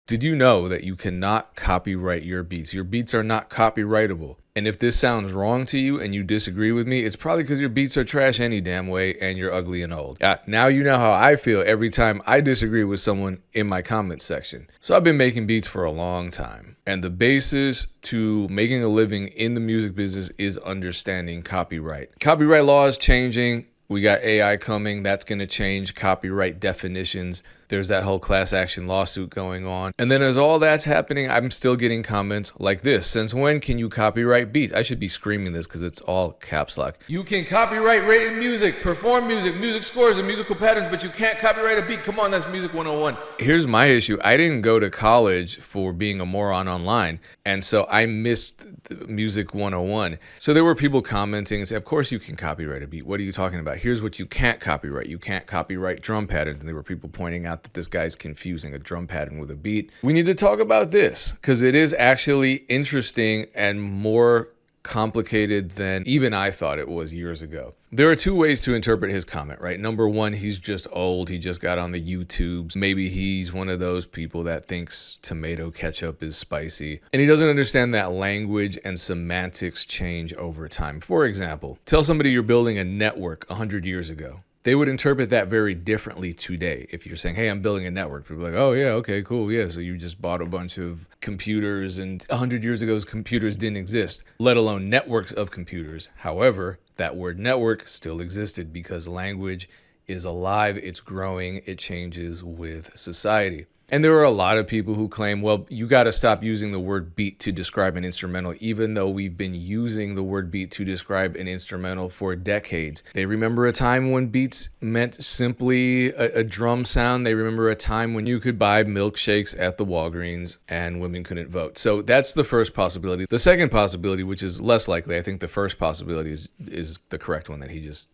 Did you know that you cannot copyright your beats? Your beats are not copyrightable. And if this sounds wrong to you and you disagree with me, it's probably because your beats are trash any damn way and you're ugly and old. Now you know how I feel every time I disagree with someone in my comments section. So I've been making beats for a long time. And the basis to making a living in the music business is understanding copyright. Copyright law is changing. We got AI coming. That's going to change copyright definitions. There's that whole class action lawsuit going on. And then as all that's happening, I'm still getting comments like this. Since when can you copyright beats? I should be screaming this because it's all caps lock. You can copyright written music, perform music, music scores, and musical patterns, but you can't copyright a beat. Come on, that's Music 101. Here's my issue. I didn't go to college for being a moron online. And so I missed Music 101. So there were people commenting and say, of course you can copyright a beat. What are you talking about? Here's what you can't copyright. You can't copyright drum patterns. And there were people pointing out that this guy's confusing a drum pattern with a beat. We need to talk about this because it is actually interesting and more complicated than even I thought it was years ago. There are two ways to interpret his comment, right? Number one, he's just old. He just got on the YouTubes. Maybe he's one of those people that thinks tomato ketchup is spicy. And he doesn't understand that language and semantics change over time. For example, tell somebody you're building a network 100 years ago. They would interpret that very differently today. If you're saying, hey, I'm building a network, people are like, oh, yeah, okay, cool. Yeah, so you just bought a bunch of computers and 100 years ago, computers didn't exist, let alone networks of computers. However, that word network still existed because language is alive, it's growing, it changes with society. And there are a lot of people who claim, well, you got to stop using the word beat to describe an instrumental, even though we've been using the word beat to describe an instrumental for decades. They remember a time when beats meant simply a drum sound. They remember a time when you could buy milkshakes at the Walgreens and women couldn't vote. So that's the first possibility. The second possibility, which is less likely, I think the first possibility is the correct one, that he just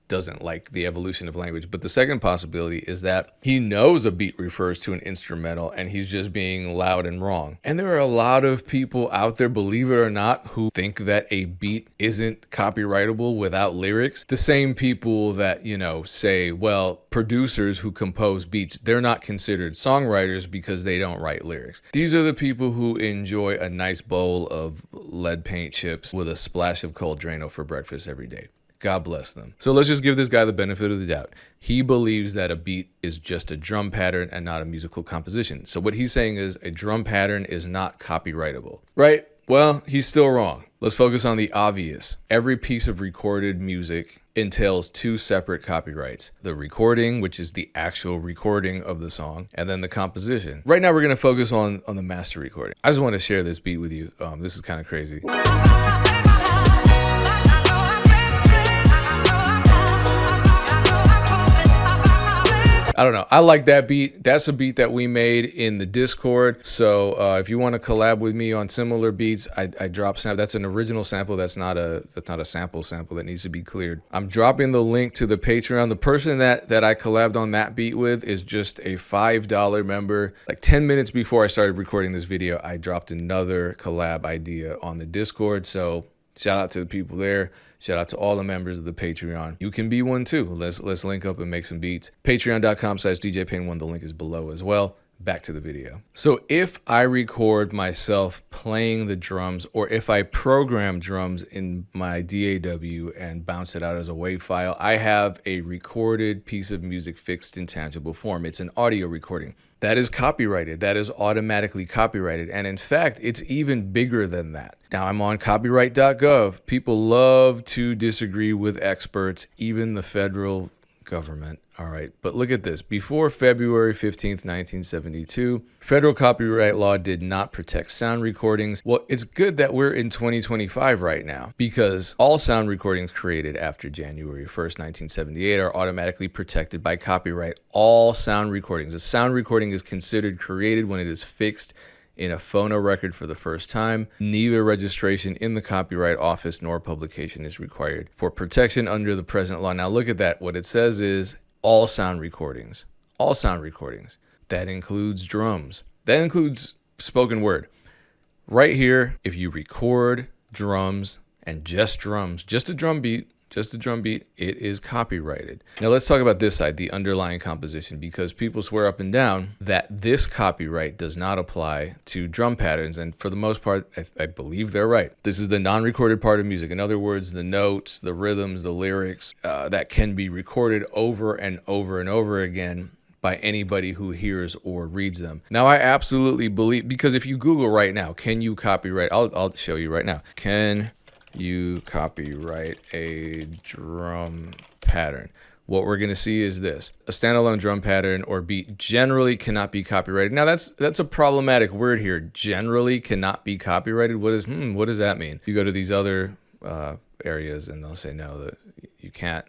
doesn't like the evolution of language. But the second possibility is that he knows a beat refers to an instrumental and he's just being loud and wrong. And there are a lot of people out there, believe it or not, who think that a beat isn't copyrightable without lyrics. The same people that, say, well, producers who compose beats, they're not considered songwriters because they don't write lyrics. These are the people who enjoy a nice bowl of lead paint chips with a splash of cold Drano for breakfast every day. God bless them. So let's just give this guy the benefit of the doubt. He believes that a beat is just a drum pattern and not a musical composition. So what he's saying is a drum pattern is not copyrightable, right? Well, he's still wrong. Let's focus on the obvious. Every piece of recorded music entails two separate copyrights. The recording, which is the actual recording of the song, and then the composition. Right now, we're going to focus on the master recording. I just want to share this beat with you. This is kind of crazy. I don't know. I like that beat. That's a beat that we made in the Discord. So if you want to collab with me on similar beats, I drop sample. That's an original sample. That's not a sample that needs to be cleared. I'm dropping the link to the Patreon. The person that I collabed on that beat with is just a $5 member. Like 10 minutes before I started recording this video, I dropped another collab idea on the Discord. So shout out to the people there. Shout out to all the members of the Patreon. You can be one too. Let's link up and make some beats. Patreon.com/DJPayne1. The link is below as well. Back to the video. So if I record myself playing the drums, or if I program drums in my DAW and bounce it out as a WAV file, I have a recorded piece of music fixed in tangible form. It's an audio recording. That is copyrighted. That is automatically copyrighted. And in fact, it's even bigger than that. Now, I'm on copyright.gov. People love to disagree with experts, even the federal government. All right, but look at this. Before February 15th, 1972, federal copyright law did not protect sound recordings. Well, it's good that we're in 2025 right now, because all sound recordings created after January 1st, 1978 are automatically protected by copyright. All sound recordings. A sound recording is considered created when it is fixed in a phonorecord for the first time. Neither registration in the Copyright Office nor publication is required for protection under the present law. Now look at that. What it says is all sound recordings. All sound recordings. That includes drums. That includes spoken word. Right here, if you record drums and just drums, just a drum beat, just a drum beat, it is copyrighted. Now let's talk about this side, the underlying composition, because people swear up and down that this copyright does not apply to drum patterns. And for the most part, I believe they're right. This is the non-recorded part of music. In other words, the notes, the rhythms, the lyrics that can be recorded over and over and over again by anybody who hears or reads them. Now, I absolutely believe, because if you Google right now, can you copyright, I'll show you right now. Can you copyright a drum pattern? What we're going to see is this: a standalone drum pattern or beat generally cannot be copyrighted. Now that's a problematic word here. Generally cannot be copyrighted. What does that mean? You go to these other areas and they'll say no, that you can't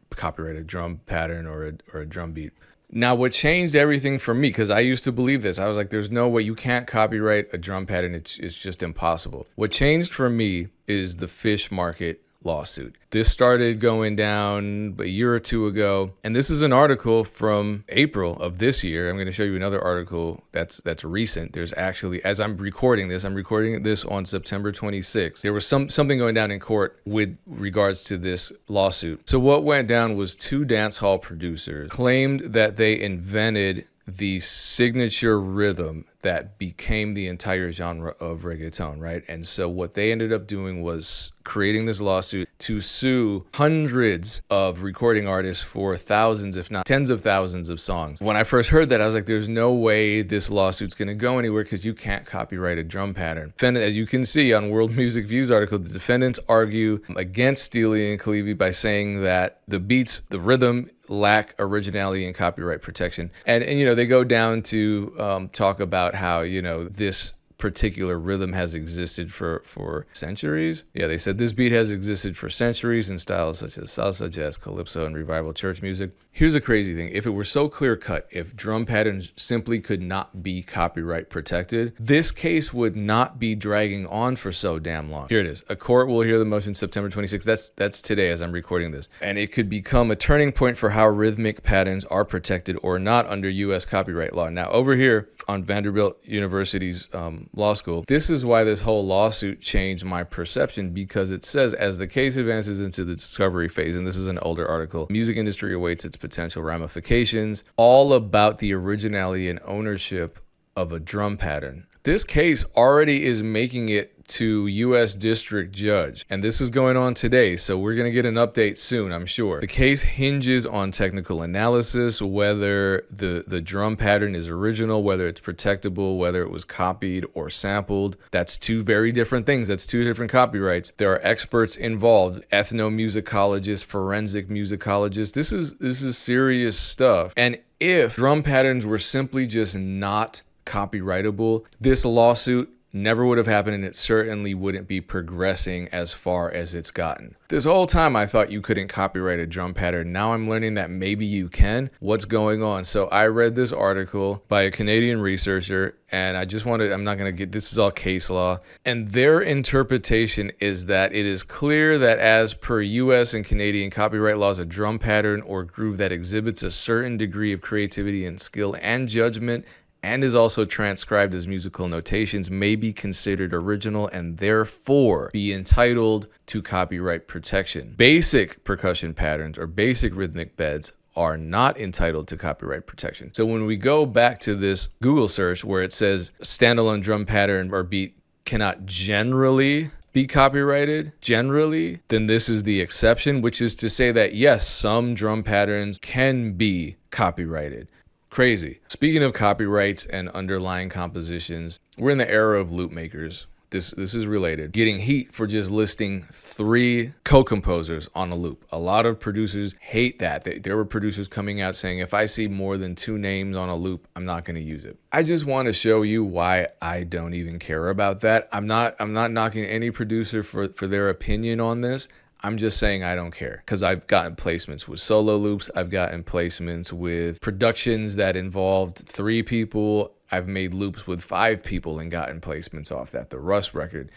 copyright a drum pattern or a drum beat. Now, what changed everything for me, because I used to believe this, I was like, there's no way you can't copyright a drum pattern. It's just impossible. What changed for me is the Fish Market lawsuit. This started going down a year or two ago, and this is an article from April of this year. I'm going to show you another article that's recent. There's actually, as I'm recording this on September 26th. There was something going down in court with regards to this lawsuit. So what went down was two dance hall producers claimed that they invented the signature rhythm that became the entire genre of reggaeton, right? And so what they ended up doing was creating this lawsuit to sue hundreds of recording artists for thousands, if not tens of thousands of songs. When I first heard that, I was like, there's no way this lawsuit's going to go anywhere because you can't copyright a drum pattern. As you can see on World Music Views article, the defendants argue against Steely and Khalevi by saying that the beats, the rhythm, lack originality and copyright protection. And they go down to talk about how, this particular rhythm has existed for centuries. Yeah, they said this beat has existed for centuries in styles such as salsa, jazz, calypso, and revival church music. Here's a crazy thing. If it were so clear cut, if drum patterns simply could not be copyright protected, this case would not be dragging on for so damn long. Here it is. A court will hear the motion September 26th. That's today as I'm recording this. And it could become a turning point for how rhythmic patterns are protected or not under U.S. copyright law. Now, over here on Vanderbilt University's law school, this is why this whole lawsuit changed my perception, because it says, as the case advances into the discovery phase, and this is an older article, music industry awaits its potential ramifications, all about the originality and ownership of a drum pattern. This case already is making it to U.S. District Judge, and this is going on today, so we're going to get an update soon, I'm sure. The case hinges on technical analysis, whether the drum pattern is original, whether it's protectable, whether it was copied or sampled. That's two very different things. That's two different copyrights. There are experts involved, ethnomusicologists, forensic musicologists. This is serious stuff. And if drum patterns were simply just not copyrightable, this lawsuit never would have happened, and it certainly wouldn't be progressing as far as it's gotten. This whole time I thought you couldn't copyright a drum pattern. Now I'm learning that maybe you can. What's going on? So I read this article by a Canadian researcher, and I'm not going to get, this is all case law, and their interpretation is that it is clear that as per US and Canadian copyright laws, a drum pattern or groove that exhibits a certain degree of creativity and skill and judgment and is also transcribed as musical notations may be considered original and therefore be entitled to copyright protection. Basic percussion patterns or basic rhythmic beds are not entitled to copyright protection. So when we go back to this Google search where it says standalone drum pattern or beat cannot generally be copyrighted, then this is the exception, which is to say that yes, some drum patterns can be copyrighted. Crazy. Speaking of copyrights and underlying compositions, we're in the era of loop makers. This is related. Getting heat for just listing 3 co-composers on a loop. A lot of producers hate that. There were producers coming out saying, if I see more than 2 names on a loop, I'm not going to use it. I just want to show you why I don't even care about that. I'm not knocking any producer for their opinion on this. I'm just saying I don't care, because I've gotten placements with solo loops. I've gotten placements with productions that involved 3 people. I've made loops with 5 people and gotten placements off that. The Russ record,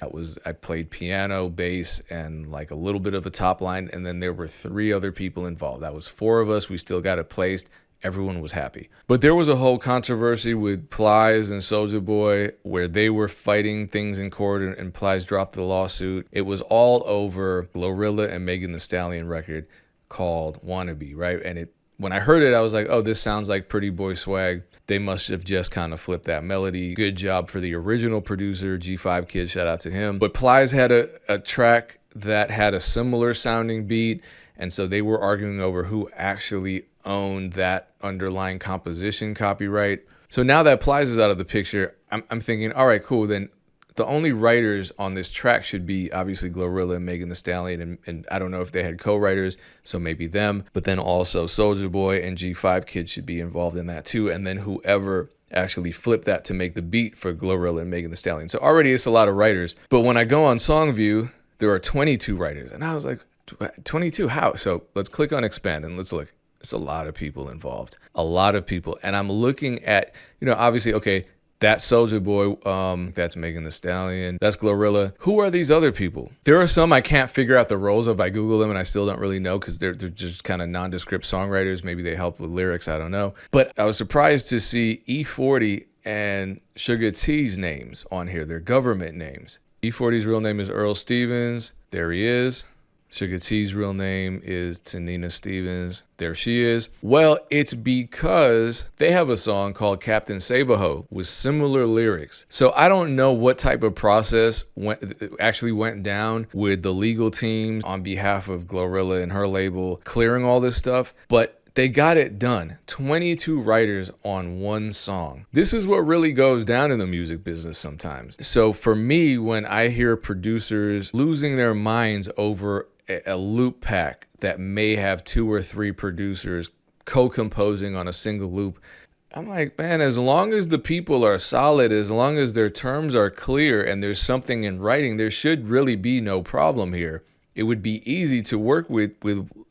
I played piano, bass, and like a little bit of a top line, and then there were 3 other people involved. That was 4 of us. We still got it placed. everyone was happy. But there was a whole controversy with Plies and Soulja Boy where they were fighting things in court, and Plies dropped the lawsuit. It was all over Glorilla and Megan Thee Stallion record called Wannabe, right? And when I heard it, I was like, oh, this sounds like Pretty Boy Swag. They must have just kind of flipped that melody. Good job for the original producer, G5 Kid, shout out to him. But Plies had a track that had a similar sounding beat, and so they were arguing over who actually owned that underlying composition copyright. So now that Plies is out of the picture, I'm thinking, all right, cool, then the only writers on this track should be obviously Glorilla and Megan Thee Stallion, and I don't know if they had co-writers, so maybe them, but then also Soulja Boy and G5 Kid should be involved in that too, and then whoever actually flipped that to make the beat for Glorilla and Megan Thee Stallion. So already it's a lot of writers, but when I go on Songview, there are 22 writers, and I was like, 22, how? So let's click on expand and let's look. It's a lot of people involved, a lot of people, and I'm looking at, obviously, okay, that's Soulja Boy, that's Megan Thee Stallion, that's Glorilla. Who are these other people? There are some I can't figure out the roles of. I Google them and I still don't really know because they're just kind of nondescript songwriters. Maybe they help with lyrics, I don't know. But I was surprised to see E40 and Sugar T's names on here, their government names. E40's real name is Earl Stevens. There he is. Sugar T's real name is Tanina Stevens. There she is. Well, it's because they have a song called Captain Save-A-Ho with similar lyrics. So I don't know what type of process actually went down with the legal teams on behalf of Glorilla and her label clearing all this stuff, but they got it done. 22 writers on one song. This is what really goes down in the music business sometimes. So for me, when I hear producers losing their minds over a loop pack that may have 2 or 3 producers co-composing on a single loop, I'm like, man, as long as the people are solid, as long as their terms are clear and there's something in writing, there should really be no problem here. It would be easy to work with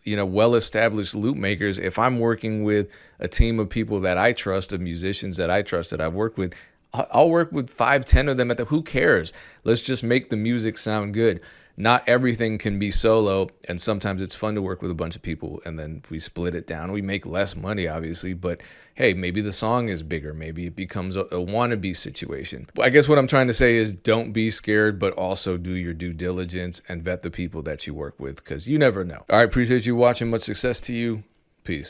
well-established loop makers. If I'm working with a team of people that I trust, of musicians that I trust that I've worked with, I'll work with 5, 10 of them who cares? Let's just make the music sound good. Not everything can be solo, and sometimes it's fun to work with a bunch of people, and then we split it down. We make less money, obviously, but hey, maybe the song is bigger. Maybe it becomes a wannabe situation. I guess what I'm trying to say is don't be scared, but also do your due diligence and vet the people that you work with, because you never know. All right, appreciate you watching. Much success to you. Peace.